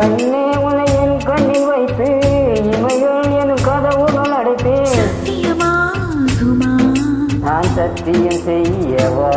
கண்ணே உன்னை என் கண்ணில் வைத்து இமைகள் எனும் கதவுகள் அடைப்பேன். சத்தியமாகுமா? நான் சத்தியம் செய்யவா?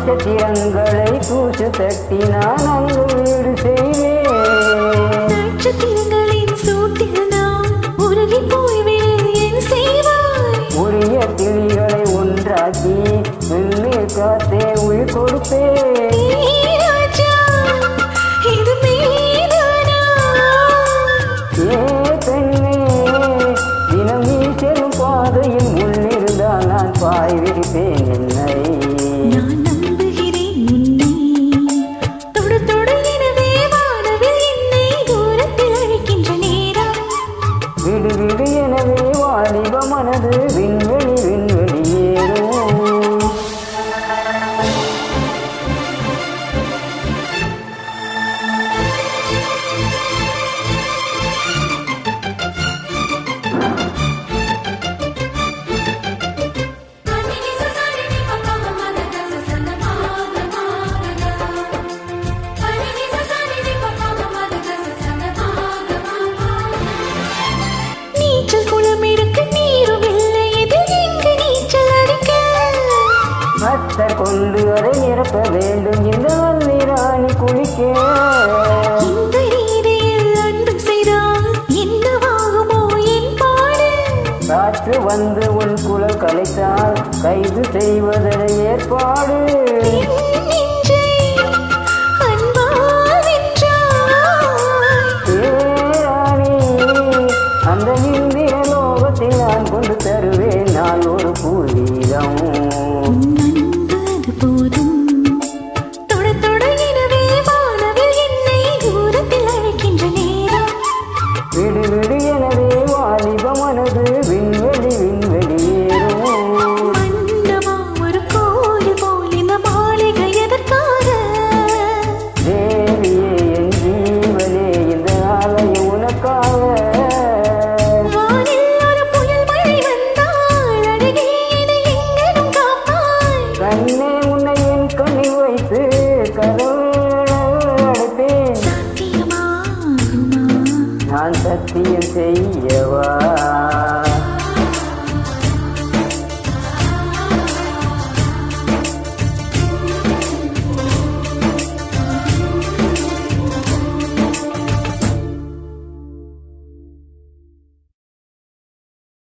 நட்சத்திரங்களை தூசு தட்டி நான் அங்கு வீடு செய்வேன். நட்சத்திரங்களின் சூட்டில் நான் உருகி போய்வேன். என் செய்வாய் உரிய கிளிகளை ஒன்றாக்கி வெள்ளை காத்தே உயிர் கொடுப்பேன். ஏ பெண்ணே, தினம் நீ செல்லும் பாதையில் முன்னிருந்தால் நான் பாய் விரிப்பேன். என்னை விடு விடு எனவே வாலிப மனது விண்வெளி விண்வெளி ஏறும். பக்தர் கொண்டு அதை நிரப்ப வேண்டும். இந்த வல்லிராணி குளிக்க இந்த ரீதியில் அன்பு செய்தால் என்னவாகுமோ என் பாடு? காற்று வந்து உன் குழல் கலைத்தால் கைது செய்வதை ஏற்பாடு. அந்த இந்திய லோகத்தில் நான் கொண்டு தருவேன் நான் ஒரு பூவீதம். விடு விடு எனவே வாலிப மனது விண்வெளி விண்வெளி ஏறும். ஒரு கோயில் போல் இந்த மாளிகை எதற்காக? தேவியே என் ஜீவனே, இந்த ஆலயம் உனக்காக. கண்ணே உன்னை என் கண்ணில் வைத்து கதவுகளை அடைப்பேன். சத்தியமாகுமா? நான் சத்தியம் செய்யவா?